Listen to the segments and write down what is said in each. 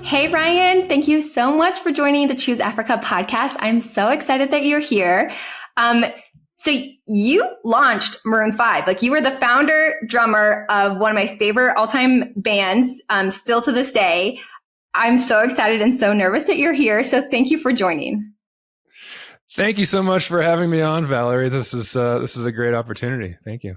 Hey, Ryan, thank you so much for joining the Choose Africa podcast. I'm so excited that you're here. So you launched Maroon 5. Like, you were the founder drummer of one of my favorite all-time bands, still to this day. I'm so excited and so nervous that you're here. So thank you for joining. Thank you so much for having me on, Valerie. This is a great opportunity. Thank you.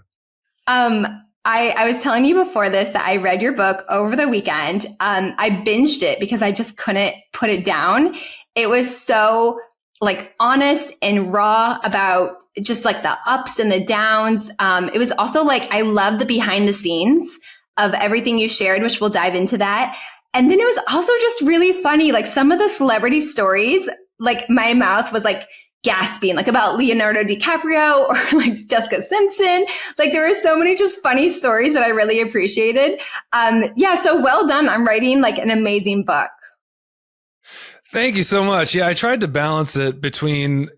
I was telling you before this that I read your book over the weekend. I binged it because I just couldn't put it down. It was so like honest and raw about just like the ups and the downs. It was also like, I love the behind the scenes of everything you shared, which we'll dive into that. And then it was also just really funny. Like, some of the celebrity stories, like my mouth was like gasping, like about Leonardo DiCaprio or like Jessica Simpson. Like, there were so many just funny stories that I really appreciated. So well done. I'm writing like an amazing book. Thank you so much. Yeah, I tried to balance it between,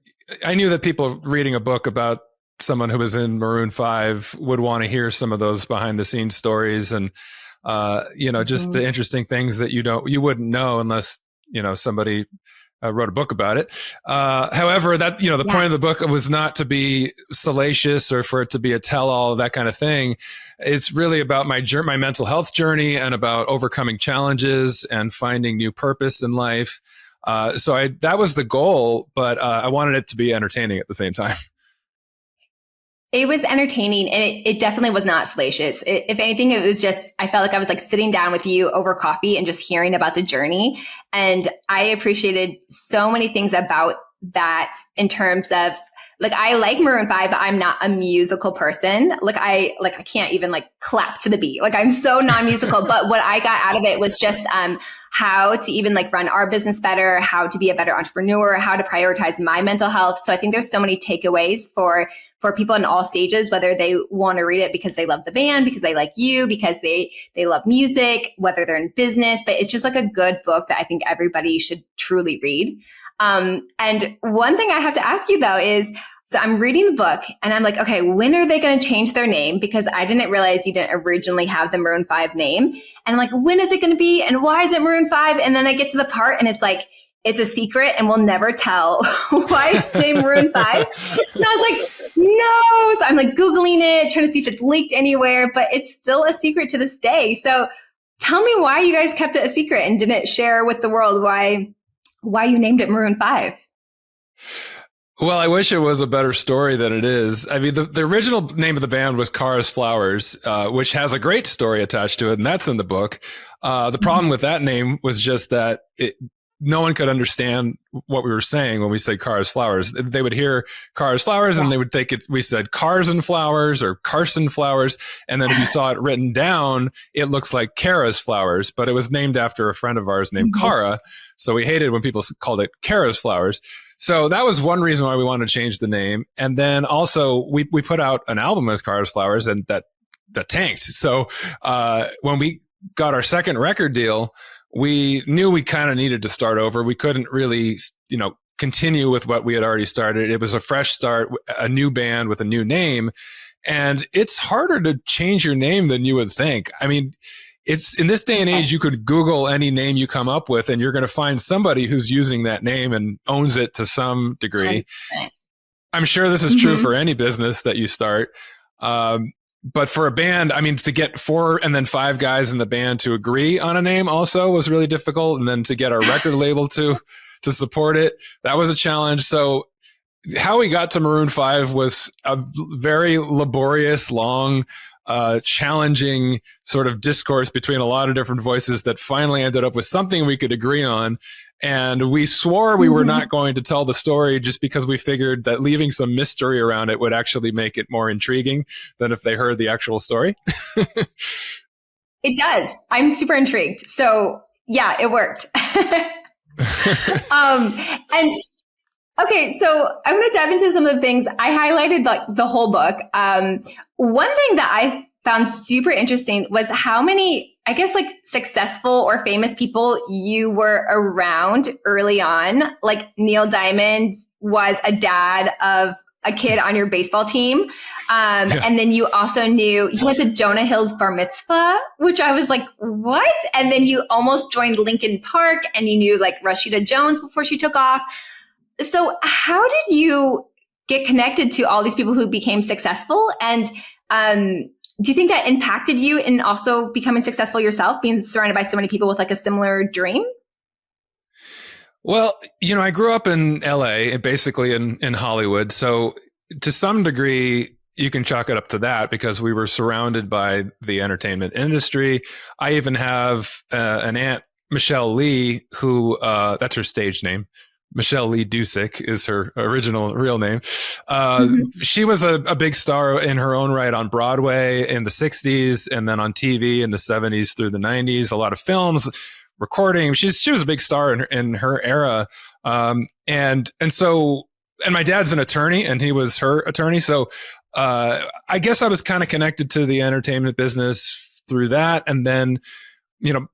I knew that people reading a book about someone who was in Maroon 5 would want to hear some of those behind the scenes stories and, just the interesting things that you wouldn't know unless, somebody wrote a book about it. However, that, the point of the book was not to be salacious or for it to be a tell-all, that kind of thing. It's really about my mental health journey and about overcoming challenges and finding new purpose in life. That was the goal, but I wanted it to be entertaining at the same time. It was entertaining, and it definitely was not salacious. If anything, it was just, I felt like I was like sitting down with you over coffee and just hearing about the journey. And I appreciated so many things about that in terms of, like, I like Maroon 5, but I'm not a musical person. I can't even like clap to the beat. Like, I'm so non-musical, but what I got out of it was just, how to even like run our business better, how to be a better entrepreneur, how to prioritize my mental health. So I think there's so many takeaways for people in all stages, whether they want to read it because they love the band, because they like you, because they love music, whether they're in business. But it's just like a good book that I think everybody should truly read. And one thing I have to ask you though is, so I'm reading the book and I'm like, okay, when are they going to change their name? Because I didn't realize you didn't originally have the Maroon 5 name. And I'm like, when is it going to be? And why is it Maroon 5? And then I get to the part and it's like, it's a secret and we'll never tell why it's named Maroon 5. And I was like, no. So I'm like Googling it, trying to see if it's leaked anywhere, but it's still a secret to this day. So tell me why you guys kept it a secret and didn't share with the world why you named it Maroon 5. Well, I wish it was a better story than it is. I mean, the original name of the band was Cars Flowers, which has a great story attached to it, and that's in the book. The problem with that name was just that no one could understand what we were saying when we said Cars Flowers. They would hear Cars Flowers and they would think we said Cars and Flowers or Carson Flowers. And then if you saw it written down, it looks like Kara's Flowers, but it was named after a friend of ours named Kara. So we hated when people called it Kara's Flowers. So that was one reason why we wanted to change the name. And then also we put out an album as Cars Flowers and that tanked. So when we got our second record deal, we knew we kind of needed to start over. We couldn't really, continue with what we had already started. It was a fresh start, a new band with a new name. And it's harder to change your name than you would think. I mean, it's in this day and age, you could Google any name you come up with and you're going to find somebody who's using that name and owns it to some degree. I'm sure this is true for any business that you start. But for a band, I mean, to get 4 and then 5 guys in the band to agree on a name also was really difficult. And then to get our record label to support it, that was a challenge. So how we got to Maroon 5 was a very laborious, long, challenging sort of discourse between a lot of different voices that finally ended up with something we could agree on. And we swore we were not going to tell the story just because we figured that leaving some mystery around it would actually make it more intriguing than if they heard the actual story. It does. I'm super intrigued. So yeah, it worked. And okay, so I'm going to dive into some of the things I highlighted, like the whole book. One thing that I found super interesting was how many, I guess, like successful or famous people you were around early on. Like Neil Diamond was a dad of a kid on your baseball team. And then you also you went to Jonah Hill's bar mitzvah, which I was like, what? And then you almost joined Lincoln Park, and you knew like Rashida Jones before she took off. So how did you get connected to all these people who became successful? And do you think that impacted you in also becoming successful yourself, being surrounded by so many people with like a similar dream? Well, I grew up in LA, basically in Hollywood. So to some degree, you can chalk it up to that because we were surrounded by the entertainment industry. I even have an aunt, Michelle Lee, who that's her stage name. Michelle Lee Dusick is her original real name. She was a big star in her own right on Broadway in the 60s and then on TV in the 70s through the 90s. A lot of films, recording. She was a big star in her era. And my dad's an attorney and he was her attorney. So I guess I was kind of connected to the entertainment business through that. And then,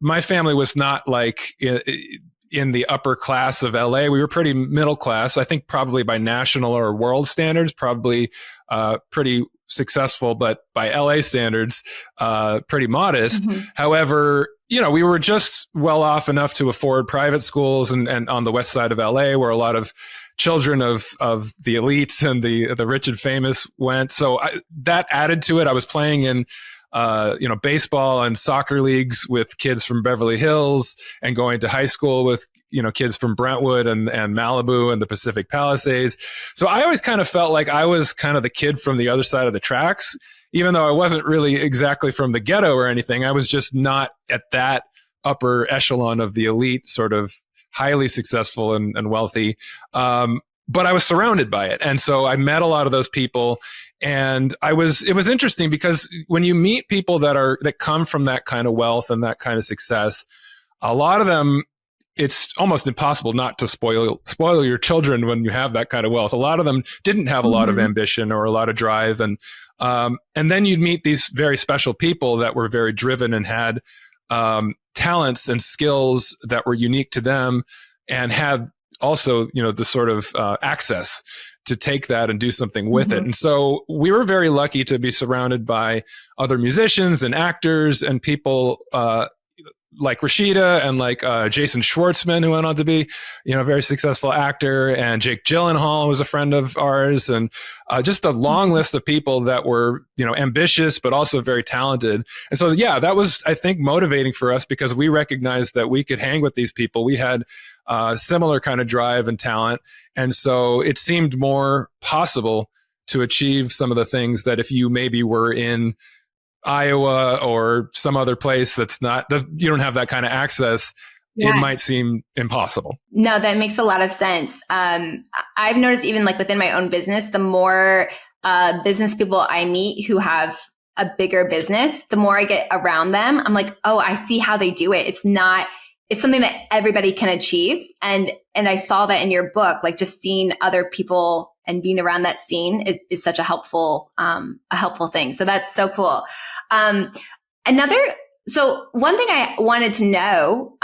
my family was not like in the upper class of LA. We were pretty middle class. I think probably by national or world standards, probably pretty successful, but by LA standards, pretty modest. However, we were just well off enough to afford private schools and on the west side of LA where a lot of children of the elites and the rich and famous went. So that added to it. I was playing in baseball and soccer leagues with kids from Beverly Hills and going to high school with, kids from Brentwood and Malibu and the Pacific Palisades. So I always kind of felt like I was kind of the kid from the other side of the tracks, even though I wasn't really exactly from the ghetto or anything. I was just not at that upper echelon of the elite, sort of highly successful and wealthy. But I was surrounded by it. And so I met a lot of those people. And it was interesting because when you meet people that come from that kind of wealth and that kind of success, a lot of them, it's almost impossible not to spoil your children when you have that kind of wealth. A lot of them didn't have a lot of ambition or a lot of drive. And then you'd meet these very special people that were very driven and had talents and skills that were unique to them and had also, the sort of access to take that and do something with it. And so we were very lucky to be surrounded by other musicians and actors and people like Rashida and like Jason Schwartzman, who went on to be, a very successful actor, and Jake Gyllenhaal was a friend of ours, and just a long list of people that were, ambitious, but also very talented. And so, yeah, that was, I think, motivating for us because we recognized that we could hang with these people. We had similar kind of drive and talent. And so it seemed more possible to achieve some of the things that if you maybe were in Iowa or some other place you don't have that kind of access, it might seem impossible. No, that makes a lot of sense. I've noticed even like within my own business, the more business people I meet who have a bigger business, the more I get around them, I'm like, oh, I see how they do it. It's something that everybody can achieve. And I saw that in your book, like just seeing other people and being around that scene is such a helpful thing. So that's so cool. So one thing I wanted to know,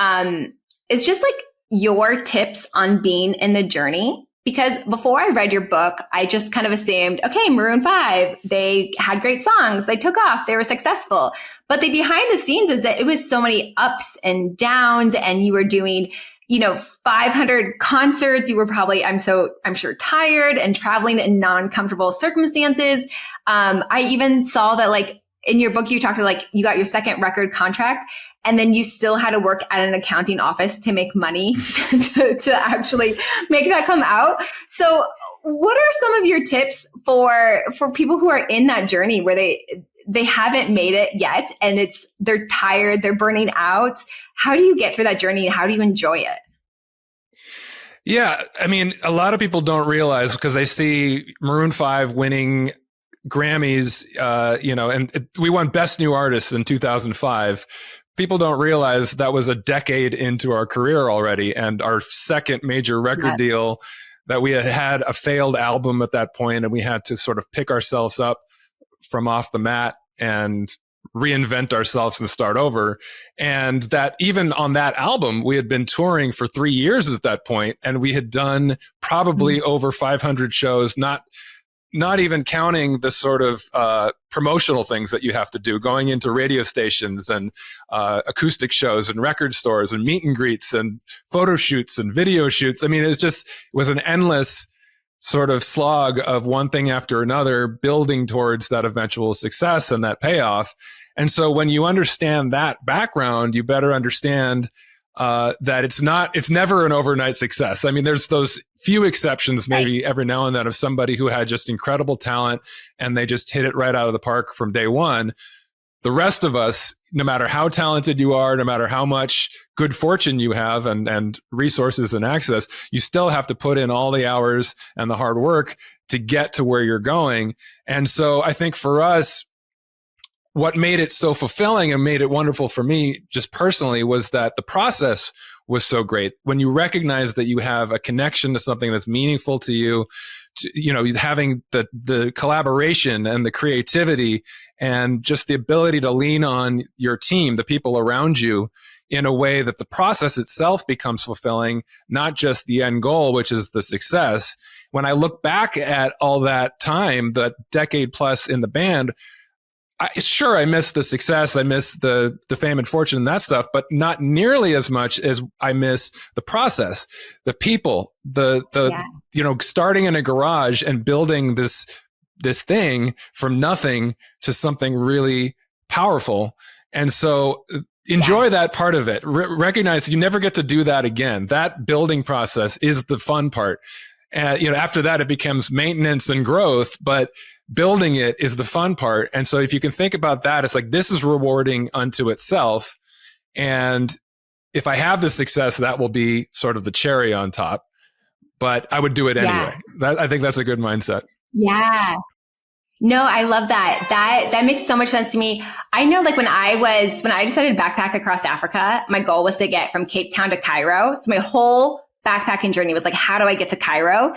is just like your tips on being in the journey. Because before I read your book, I just kind of assumed, okay, Maroon 5, they had great songs, they took off, they were successful. But the behind the scenes is that it was so many ups and downs, and you were doing, 500 concerts. You were probably, I'm sure, tired and traveling in non-comfortable circumstances. I even saw that like in your book, you talked to like, you got your second record contract and then you still had to work at an accounting office to make money to actually make that come out. So what are some of your tips for people who are in that journey where they haven't made it yet and they're tired, they're burning out? How do you get through that journey? How do you enjoy it? Yeah. I mean, a lot of people don't realize because they see Maroon 5 winning Grammys, and we won Best New Artist in 2005. People don't realize that was a decade into our career already, and our second major record deal that we had a failed album at that point, and we had to sort of pick ourselves up from off the mat and reinvent ourselves and start over. And that even on that album, we had been touring for 3 years at that point, and we had done probably over 500 shows, not not even counting the sort of promotional things that you have to do, going into radio stations and acoustic shows and record stores and meet and greets and photo shoots and video shoots. I mean, it was an endless sort of slog of one thing after another, building towards that eventual success and that payoff. And so when you understand that background, you better understand that it's never an overnight success. I mean, there's those few exceptions, maybe every now and then, of somebody who had just incredible talent and they just hit it right out of the park from day one. The rest of us, no matter how talented you are, no matter how much good fortune you have and resources and access, you still have to put in all the hours and the hard work to get to where you're going. And so I think for us, what made it so fulfilling and made it wonderful for me just personally was that the process was so great. When you recognize that you have a connection to something that's meaningful to you, having the collaboration and the creativity and just the ability to lean on your team, the people around you, in a way that the process itself becomes fulfilling, not just the end goal, which is the success. When I look back at all that time, the decade plus in the band, I miss the success, I miss the fame and fortune and that stuff, but not nearly as much as I miss the process, the people, starting in a garage and building this thing from nothing to something really powerful. And so enjoy that part of it. Recognize you never get to do that again. That building process is the fun part. After that, it becomes maintenance and growth, but building it is the fun part. And so if you can think about that, it's like, this is rewarding unto itself. And if I have the success, that will be sort of the cherry on top, but I would do it anyway. I think that's a good mindset. Yeah. No, I love that. That makes so much sense to me. I know, like when I decided to backpack across Africa, my goal was to get from Cape Town to Cairo. So my whole backpacking journey was like, how do I get to Cairo?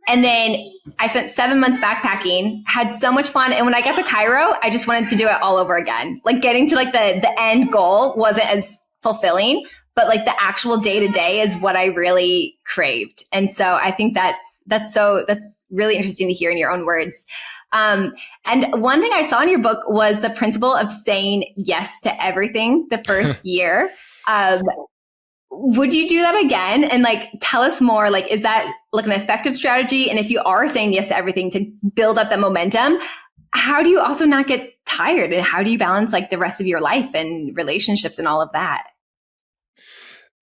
And then I spent 7 months backpacking, had so much fun. And when I got to Cairo, I just wanted to do it all over again. Like getting to like the end goal wasn't as fulfilling, but like the actual day to day is what I really craved. And so I think that's really interesting to hear in your own words. And one thing I saw in your book was the principle of saying yes to everything the first year. Would you do that again? And like, tell us more, like, is that like an effective strategy? And if you are saying yes to everything to build up that momentum, how do you also not get tired? And how do you balance like the rest of your life and relationships and all of that?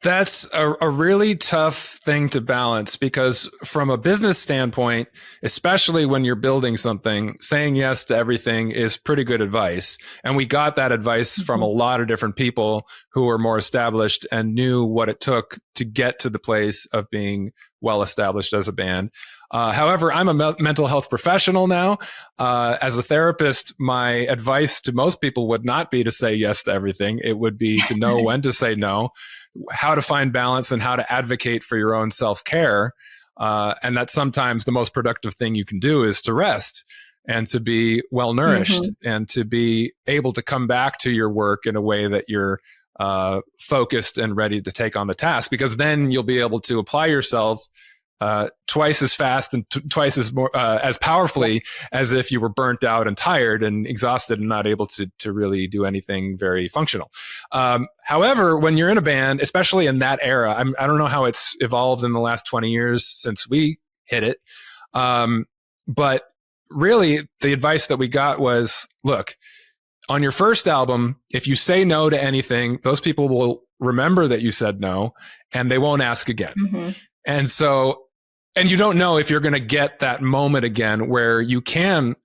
That's a really tough thing to balance, because from a business standpoint, especially when you're building something, saying yes to everything is pretty good advice. And we got that advice from a lot of different people who were more established and knew what it took to get to the place of being well established as a band. However, I'm a mental health professional now. As a therapist, my advice to most people would not be to say yes to everything. It would be to know when to say no, how to find balance, and how to advocate for your own self-care. And that sometimes the most productive thing you can do is to rest and to be well-nourished and to be able to come back to your work in a way that you're focused and ready to take on the task, because then you'll be able to apply yourself twice as fast and twice as more as powerfully as if you were burnt out and tired and exhausted and not able to really do anything very functional. However, when you're in a band, especially in that era, I don't know how it's evolved in the last 20 years since we hit it. But really the advice that we got was, look, on your first album, if you say no to anything, those people will remember that you said no and they won't ask again. And so, and you don't know if you're going to get that moment again where you can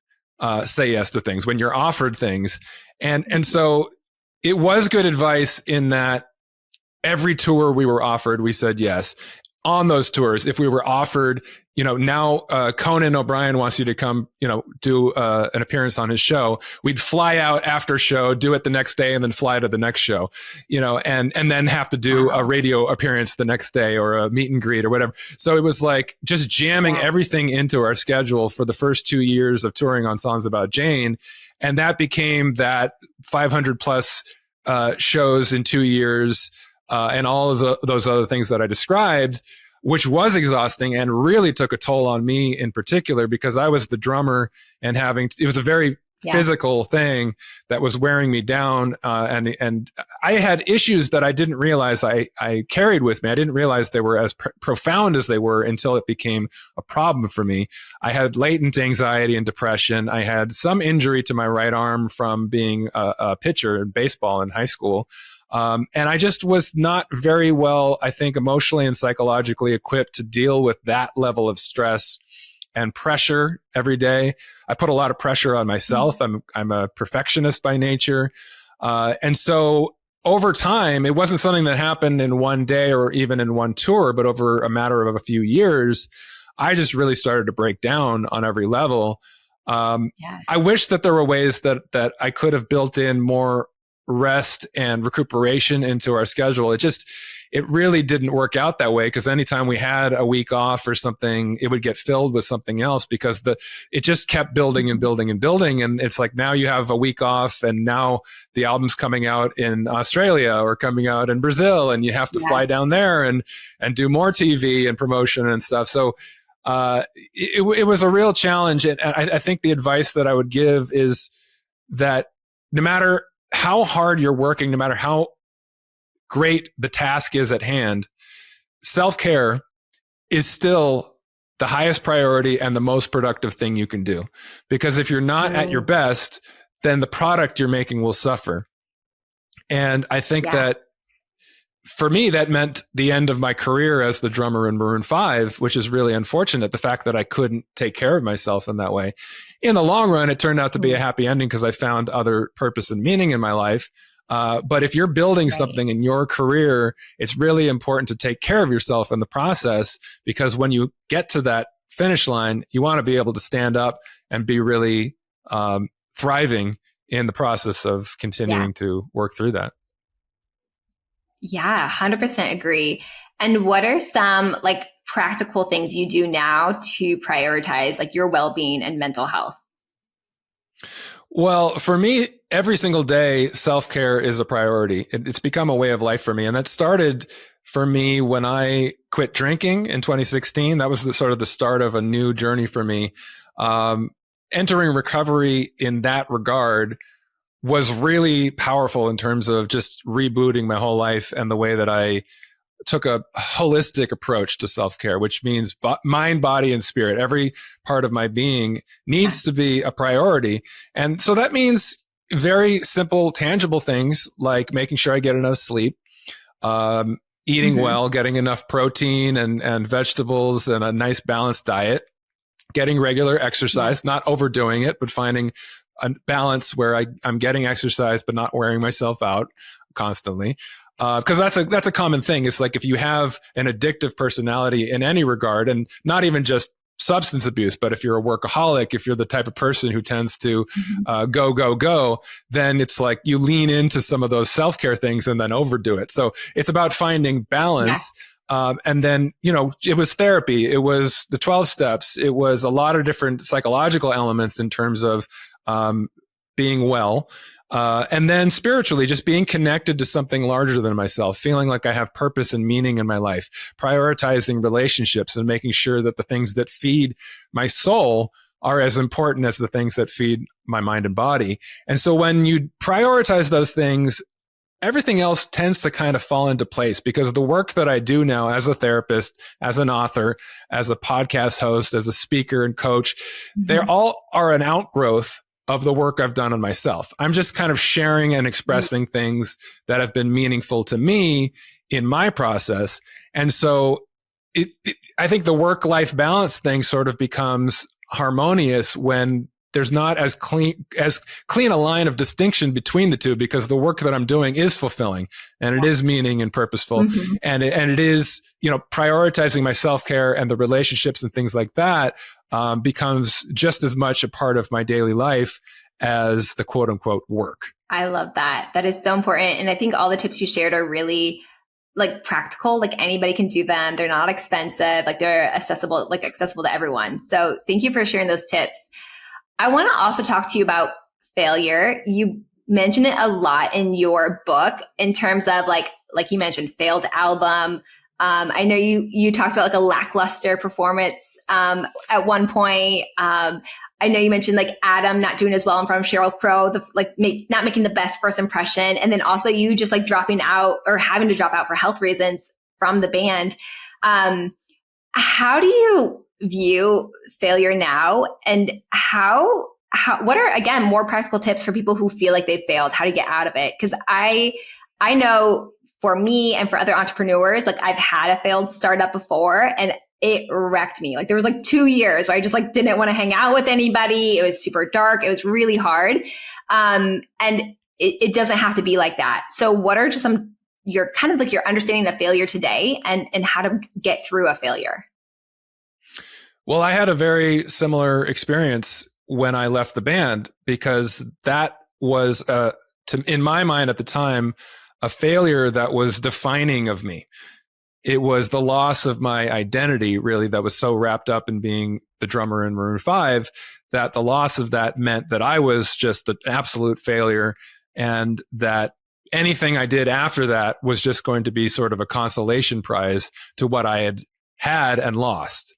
say yes to things, when you're offered things. And so it was good advice in that every tour we were offered, we said yes. On those tours, if we were offered, now Conan O'Brien wants you to come, do an appearance on his show, we'd fly out after show, do it the next day, and then fly to the next show, and then have to do a radio appearance the next day or a meet and greet or whatever. So it was like just jamming everything into our schedule for the first 2 years of touring on Songs About Jane. And that became that 500 plus shows in 2 years. And all of those other things that I described which was exhausting and really took a toll on me in particular, because I was the drummer and it was a very physical thing that was wearing me down. And I had issues that I didn't realize I carried with me. I didn't realize they were as profound as they were until it became a problem for me. I had latent anxiety and depression. I had some injury to my right arm from being a pitcher in baseball in high school. And I just was not very well, I think, emotionally and psychologically equipped to deal with that level of stress and pressure every day. I put a lot of pressure on myself. I'm a perfectionist by nature. And so over time, it wasn't something that happened in one day or even in one tour, but over a matter of a few years, I just really started to break down on every level. I wish that there were ways that I could have built in more rest and recuperation into our schedule. It really didn't work out that way, because anytime we had a week off or something, it would get filled with something else, because it just kept building and building and building. And it's like, now you have a week off and now the album's coming out in Australia or coming out in Brazil, and you have to fly down there and do more TV and promotion and stuff. So it was a real challenge. And I think the advice that I would give is that no matter how hard you're working, no matter how great the task is at hand, self-care is still the highest priority and the most productive thing you can do. Because if you're not at your best, then the product you're making will suffer. And I think that for me, that meant the end of my career as the drummer in Maroon 5, which is really unfortunate, the fact that I couldn't take care of myself in that way. In the long run, it turned out to be a happy ending because I found other purpose and meaning in my life. But if you're building something in your career, it's really important to take care of yourself in the process, because when you get to that finish line, you want to be able to stand up and be really thriving in the process of continuing to work through that. Yeah, 100% agree. And what are some like practical things you do now to prioritize like your well-being and mental health? Well, for me, every single day, self-care is a priority. It's become a way of life for me. And that started for me when I quit drinking in 2016. That was the sort of the start of a new journey for me. Entering recovery in that regard was really powerful in terms of just rebooting my whole life and the way that I took a holistic approach to self-care, which means mind, body, and spirit. Every part of my being needs to be a priority. And so that means very simple, tangible things like making sure I get enough sleep, eating well, getting enough protein and vegetables and a nice balanced diet, getting regular exercise, not overdoing it, but finding a balance where I'm getting exercise, but not wearing myself out constantly. Because that's a common thing. It's like if you have an addictive personality in any regard, and not even just substance abuse, but if you're a workaholic, if you're the type of person who tends to go, then it's like you lean into some of those self-care things and then overdo it. So it's about finding balance. And then, it was therapy. It was the 12 steps. It was a lot of different psychological elements in terms of being well. And then spiritually, just being connected to something larger than myself, feeling like I have purpose and meaning in my life, prioritizing relationships and making sure that the things that feed my soul are as important as the things that feed my mind and body. And so when you prioritize those things, everything else tends to kind of fall into place, because the work that I do now as a therapist, as an author, as a podcast host, as a speaker and coach, they all are an outgrowth of the work I've done on myself. I'm just kind of sharing and expressing things that have been meaningful to me in my process. And so I think the work-life balance thing sort of becomes harmonious when there's not as clean a line of distinction between the two, because the work that I'm doing is fulfilling and it is meaning and purposeful. And it is, prioritizing my self-care and the relationships and things like that becomes just as much a part of my daily life as the quote unquote work. I love that. That is so important. And I think all the tips you shared are really like practical, like anybody can do them. They're not expensive, like they're accessible to everyone. So thank you for sharing those tips. I want to also talk to you about failure. You mention it a lot in your book in terms of like you mentioned, failed album, I know you talked about like a lackluster performance at one point. I know you mentioned like Adam not doing as well in front of Sheryl Crow, not making the best first impression, and then also you just like dropping out or having to drop out for health reasons from the band. How do you view failure now, and what are, again, more practical tips for people who feel like they've failed, how to get out of it? Because I know for me and for other entrepreneurs, like I've had a failed startup before and it wrecked me. Like there was like 2 years where I just like didn't want to hang out with anybody. It was super dark. It was really hard. And it doesn't have to be like that. So what are just your kind of like your understanding of failure today and how to get through a failure? Well, I had a very similar experience when I left the band, because that was, in my mind at the time, a failure that was defining of me. It was the loss of my identity, really, that was so wrapped up in being the drummer in Maroon 5, that the loss of that meant that I was just an absolute failure, and that anything I did after that was just going to be sort of a consolation prize to what I had and lost.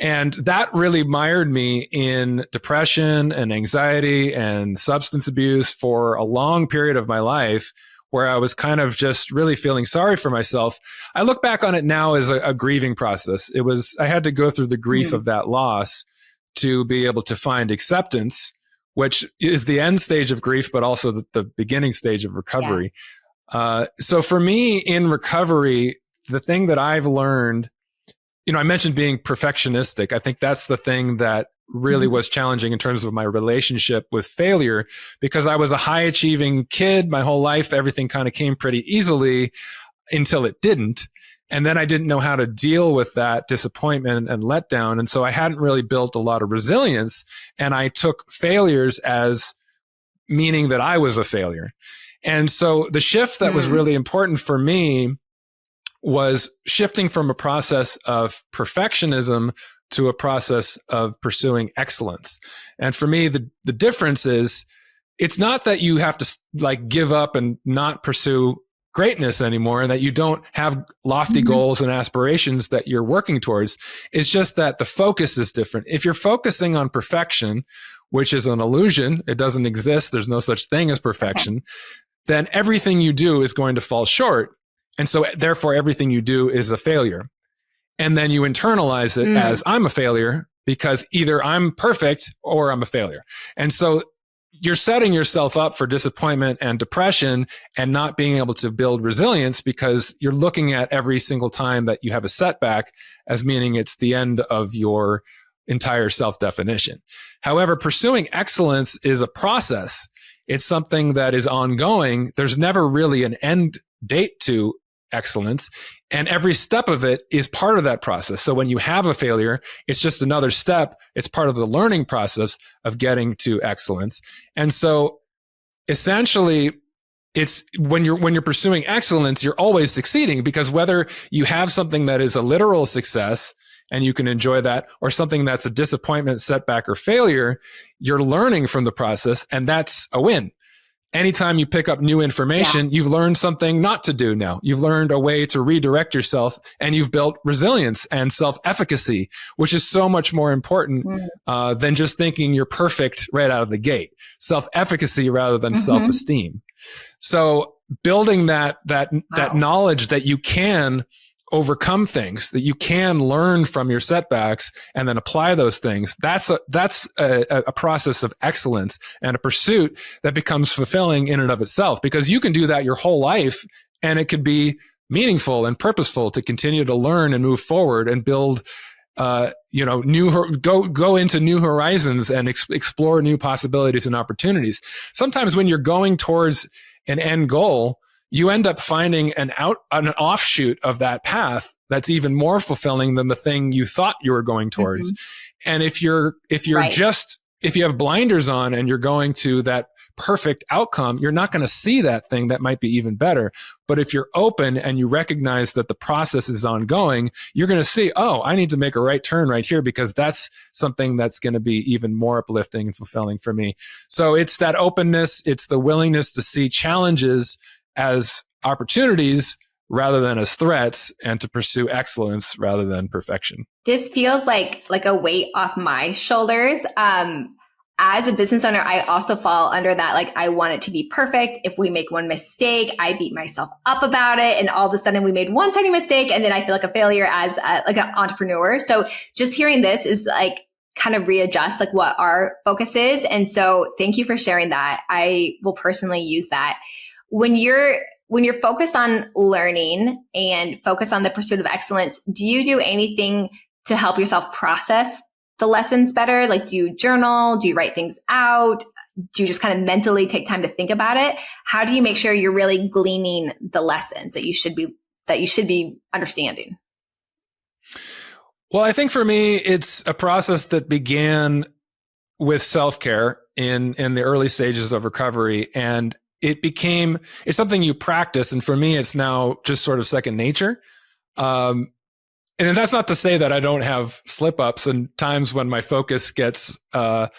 And that really mired me in depression and anxiety and substance abuse for a long period of my life, where I was kind of just really feeling sorry for myself. I look back on it now as a grieving process. I had to go through the grief of that loss to be able to find acceptance, which is the end stage of grief, but also the beginning stage of recovery. Yeah. So for me in recovery, the thing that I've learned, I mentioned being perfectionistic. I think that's the thing that really was challenging in terms of my relationship with failure, because I was a high achieving kid my whole life. Everything kind of came pretty easily until it didn't. And then I didn't know how to deal with that disappointment and letdown. And so I hadn't really built a lot of resilience. And I took failures as meaning that I was a failure. And so the shift that was really important for me was shifting from a process of perfectionism to a process of pursuing excellence. And for me, the difference is, it's not that you have to like give up and not pursue greatness anymore, and that you don't have lofty goals and aspirations that you're working towards. It's just that the focus is different. If you're focusing on perfection, which is an illusion, it doesn't exist, there's no such thing as perfection, then everything you do is going to fall short. And so therefore everything you do is a failure. And then you internalize it as, I'm a failure because either I'm perfect or I'm a failure. And so you're setting yourself up for disappointment and depression and not being able to build resilience, because you're looking at every single time that you have a setback as meaning it's the end of your entire self-definition. However, pursuing excellence is a process. It's something that is ongoing. There's never really an end date to excellence, and every step of it is part of that process. So when you have a failure, it's just another step. It's part of the learning process of getting to excellence. And so essentially, it's when you're pursuing excellence, you're always succeeding, because whether you have something that is a literal success and you can enjoy that, or something that's a disappointment, setback, or failure, you're learning from the process, and that's a win. Anytime you pick up new information, you've learned something not to do now. You've learned a way to redirect yourself, and you've built resilience and self-efficacy, which is so much more important than just thinking you're perfect right out of the gate. Self-efficacy rather than self-esteem. So building that knowledge that you can overcome things, that you can learn from your setbacks and then apply those things. That's a process of excellence and a pursuit that becomes fulfilling in and of itself, because you can do that your whole life, and it could be meaningful and purposeful to continue to learn and move forward and build, go into new horizons and explore new possibilities and opportunities. Sometimes when you're going towards an end goal, you end up finding an offshoot of that path that's even more fulfilling than the thing you thought you were going towards. And if you have blinders on and you're going to that perfect outcome, you're not going to see that thing that might be even better. But if you're open and you recognize that the process is ongoing, you're going to see, oh, I need to make a right turn right here, because that's something that's going to be even more uplifting and fulfilling for me. So it's that openness, it's the willingness to see challenges as opportunities rather than as threats, and to pursue excellence rather than perfection. This feels like a weight off my shoulders. As a business owner, I also fall under that. Like, I want it to be perfect. If we make one mistake, I beat myself up about it. And all of a sudden we made one tiny mistake and then I feel like a failure as like an entrepreneur. So just hearing this is like kind of readjust like what our focus is. And so thank you for sharing that. I will personally use that. When you're focused on learning and focused on the pursuit of excellence, do you do anything to help yourself process the lessons better? Like, do you journal? Do you write things out? Do you just kind of mentally take time to think about it? How do you make sure you're really gleaning the lessons that you should be understanding? Well, I think for me, it's a process that began with self-care in the early stages of recovery. And it's something you practice. And for me, it's now just sort of second nature. And that's not to say that I don't have slip ups and times when my focus gets, I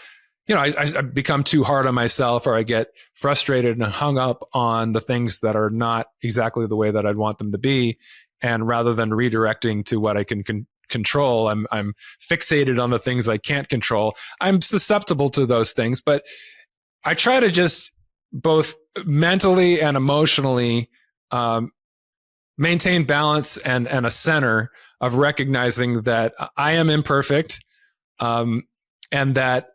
become too hard on myself, or I get frustrated and hung up on the things that are not exactly the way that I'd want them to be. And rather than redirecting to what I can control, I'm fixated on the things I can't control. I'm susceptible to those things, but I try to just both mentally and emotionally maintain balance and a center of recognizing that I am imperfect, and that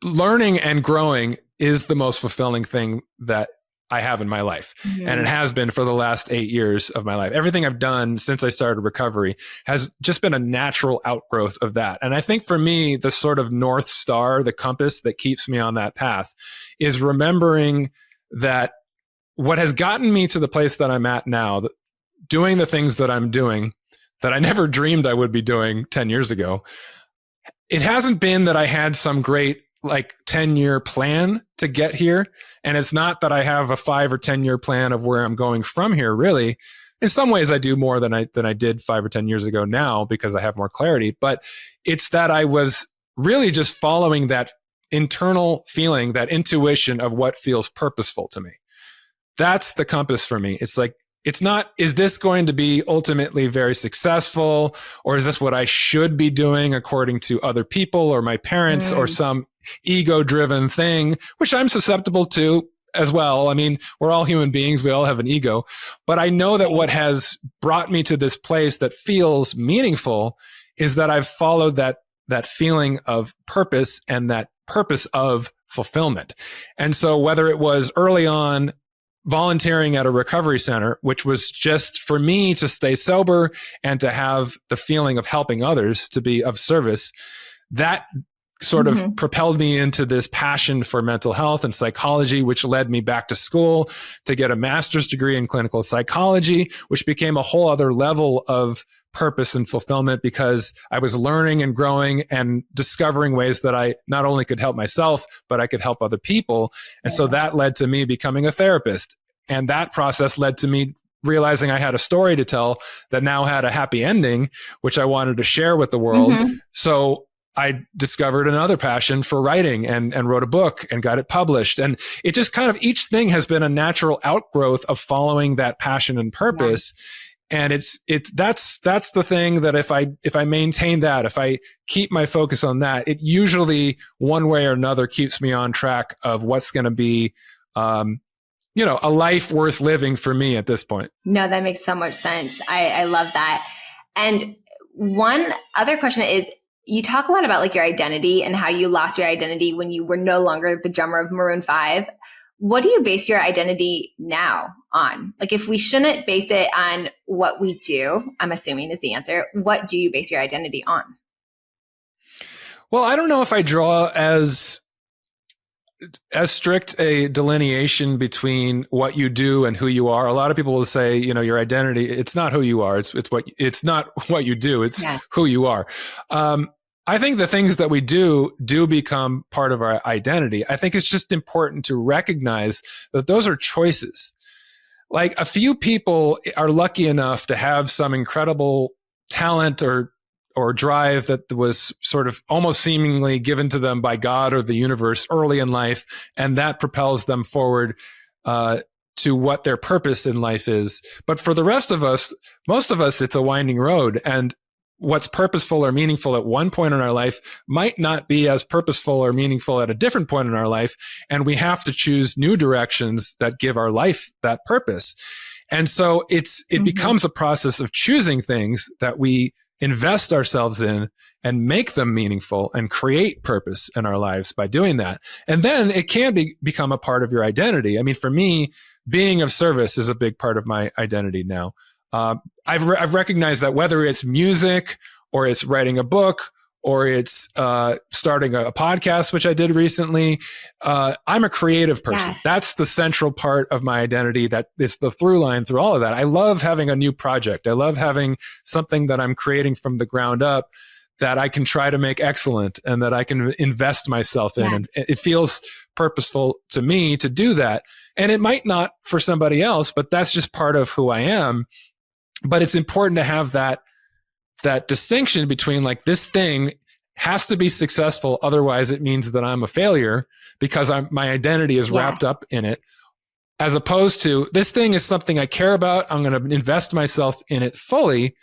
learning and growing is the most fulfilling thing that I have in my life. Mm-hmm. And it has been for the last 8 years of my life. Everything I've done since I started recovery has just been a natural outgrowth of that. And I think for me, the sort of North Star, the compass that keeps me on that path, is remembering that what has gotten me to the place that I'm at now, doing the things that I'm doing that I never dreamed I would be doing 10 years ago, it hasn't been that I had some great 10-year plan to get here. And it's not that I have a 5 or 10-year plan of where I'm going from here, really. In some ways, I do more than I did 5 or 10 years ago now because I have more clarity. But it's that I was really just following that internal feeling, that intuition of what feels purposeful to me. That's the compass for me. It's like, it's not, is this going to be ultimately very successful, or is this what I should be doing according to other people or my parents or some ego-driven thing, which I'm susceptible to as well. I mean, we're all human beings. We all have an ego. But I know that what has brought me to this place that feels meaningful is that I've followed that feeling of purpose and that purpose of fulfillment. And so whether it was early on volunteering at a recovery center, which was just for me to stay sober and to have the feeling of helping others, to be of service, that sort of propelled me into this passion for mental health and psychology, which led me back to school to get a master's degree in clinical psychology, which became a whole other level of purpose and fulfillment because I was learning and growing and discovering ways that I not only could help myself, but I could help other people. And so that led to me becoming a therapist. And that process led to me realizing I had a story to tell that now had a happy ending, which I wanted to share with the world. So I discovered another passion for writing and wrote a book and got it published. And it just kind of, each thing has been a natural outgrowth of following that passion and purpose. And that's the thing that if I maintain that, if I keep my focus on that, it usually one way or another keeps me on track of what's going to be, a life worth living for me at this point. No, that makes so much sense. I love that. And one other question is, you talk a lot about your identity and how you lost your identity when you were no longer the drummer of Maroon 5. What do you base your identity now on? If we shouldn't base it on what we do, I'm assuming is the answer. What do you base your identity on? Well, I don't know if I draw as strict a delineation between what you do and who you are. A lot of people will say, your identity, it's not who you are. It's not what you do. It's who you are. I think the things that we do become part of our identity. I think it's just important to recognize that those are choices. A few people are lucky enough to have some incredible talent or drive that was sort of almost seemingly given to them by God or the universe early in life, and that propels them forward to what their purpose in life is. But for the rest of us, most of us, it's a winding road. And what's purposeful or meaningful at one point in our life might not be as purposeful or meaningful at a different point in our life. And we have to choose new directions that give our life that purpose. And so it becomes a process of choosing things that we invest ourselves in and make them meaningful and create purpose in our lives by doing that. And then it can become a part of your identity. I mean, for me, being of service is a big part of my identity now. I've recognized that whether it's music or it's writing a book or it's starting a podcast, which I did recently, I'm a creative person. Yeah. That's the central part of my identity. That is the through line through all of that. I love having a new project. I love having something that I'm creating from the ground up that I can try to make excellent and that I can invest myself in. Yeah. And it feels purposeful to me to do that. And it might not for somebody else, but that's just part of who I am. But it's important to have that distinction between like, this thing has to be successful. Otherwise it means that I'm a failure because my identity is wrapped up in it, as opposed to this thing is something I care about. I'm going to invest myself in it fully,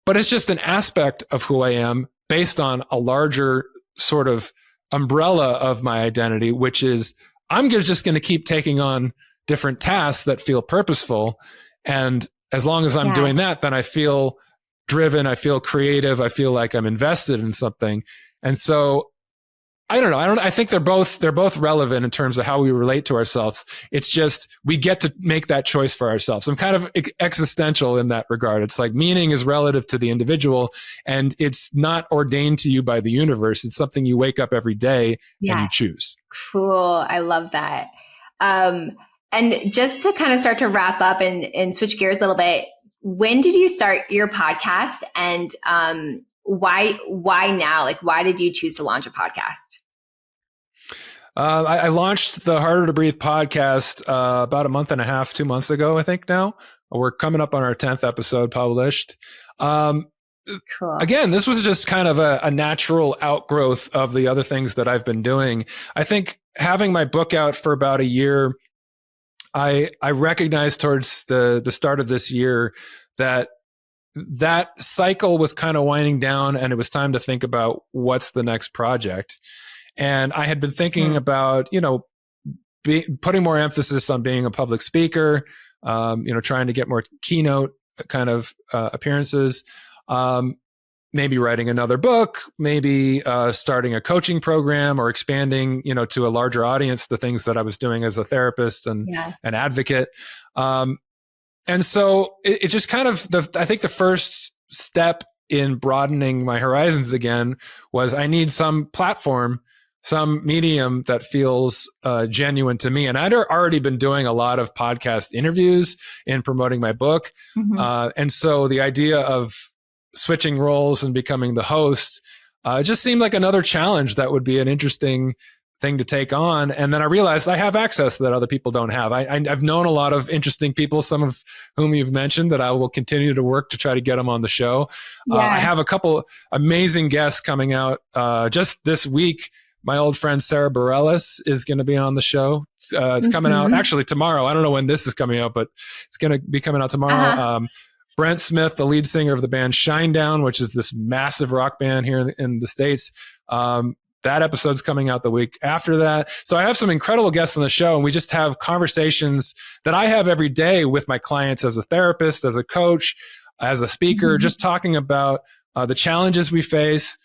but it's just an aspect of who I am based on a larger sort of umbrella of my identity, which is I'm just going to keep taking on different tasks that feel purposeful. And as long as I'm doing that, then I feel driven, I feel creative, I feel like I'm invested in something. And so I don't know. I think they're both relevant in terms of how we relate to ourselves. It's just we get to make that choice for ourselves. I'm kind of existential in that regard. It's like meaning is relative to the individual and it's not ordained to you by the universe. It's something you wake up every day and you choose. Cool. I love that. And just to kind of start to wrap up and switch gears a little bit, when did you start your podcast and why now? Like, why did you choose to launch a podcast? I launched the Harder to Breathe podcast about a month and a half, 2 months ago, I think now. We're coming up on our 10th episode published. Cool. Again, this was just kind of a natural outgrowth of the other things that I've been doing. I think having my book out for about a year, I recognized towards the start of this year that cycle was kind of winding down and it was time to think about what's the next project. And I had been thinking about, putting more emphasis on being a public speaker, trying to get more keynote kind of appearances, maybe writing another book, maybe starting a coaching program or expanding, to a larger audience, the things that I was doing as a therapist and an advocate. And so it just kind of, I think the first step in broadening my horizons again was I need some platform, some medium that feels genuine to me. And I'd already been doing a lot of podcast interviews in promoting my book. And so the idea of switching roles and becoming the host just seemed like another challenge that would be an interesting thing to take on. And then I realized I have access that other people don't have. I've known a lot of interesting people, some of whom you've mentioned, that I will continue to work to try to get them on the show. I have a couple amazing guests coming out just this week. My old friend Sarah Bareilles is going to be on the show. It's coming out actually tomorrow. I don't know when this is coming out, but it's going to be coming out tomorrow. Brent Smith, the lead singer of the band Shinedown, which is this massive rock band here in the States. That episode's coming out the week after that. So I have some incredible guests on the show, and we just have conversations that I have every day with my clients as a therapist, as a coach, as a speaker, just talking about the challenges we face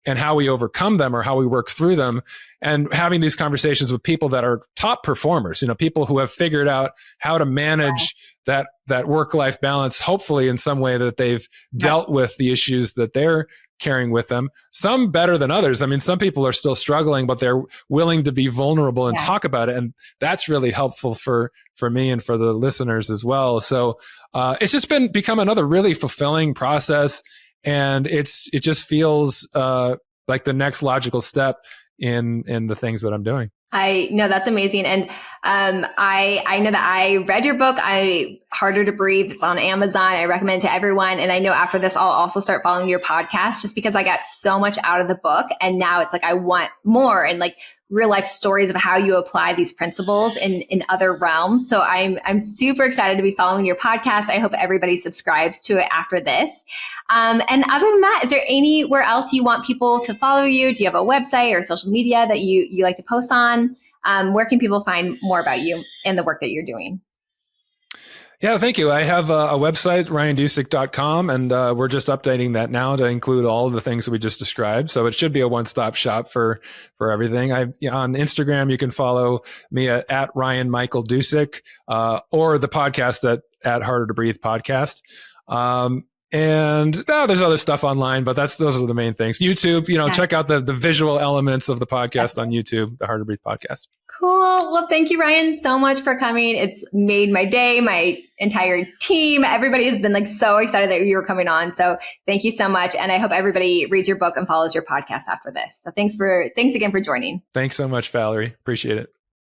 and how we overcome them or how we work through them, and having these conversations with people that are top performers, people who have figured out how to manage that work-life balance, hopefully in some way that they've dealt with the issues that they're carrying with them, some better than others. I mean, some people are still struggling, but they're willing to be vulnerable and talk about it. And that's really helpful for me and for the listeners as well. So it's just become another really fulfilling process. And it just feels like the next logical step in the things that I'm doing. I know that's amazing. And I know that I read your book. Harder to Breathe. It's on Amazon. I recommend it to everyone. And I know after this, I'll also start following your podcast just because I got so much out of the book. And now it's like, I want more and like real life stories of how you apply these principles in other realms. So I'm super excited to be following your podcast. I hope everybody subscribes to it after this. And other than that, is there anywhere else you want people to follow you? Do you have a website or social media that you like to post on? Where can people find more about you and the work that you're doing? Yeah, thank you. I have a website, ryandusick.com, and we're just updating that now to include all of the things that we just described. So it should be a one-stop shop for everything. On Instagram, you can follow me at Ryan Michael Dusick, or the podcast at Harder to Breathe podcast. And there's other stuff online, but those are the main things. YouTube, check out the visual elements of the podcast on YouTube, the Harder to Breathe podcast. Cool. Well, thank you, Ryan, so much for coming. It's made my day, my entire team. Everybody has been like so excited that you were coming on. So thank you so much. And I hope everybody reads your book and follows your podcast after this. So thanks again for joining. Thanks so much, Valerie. Appreciate it.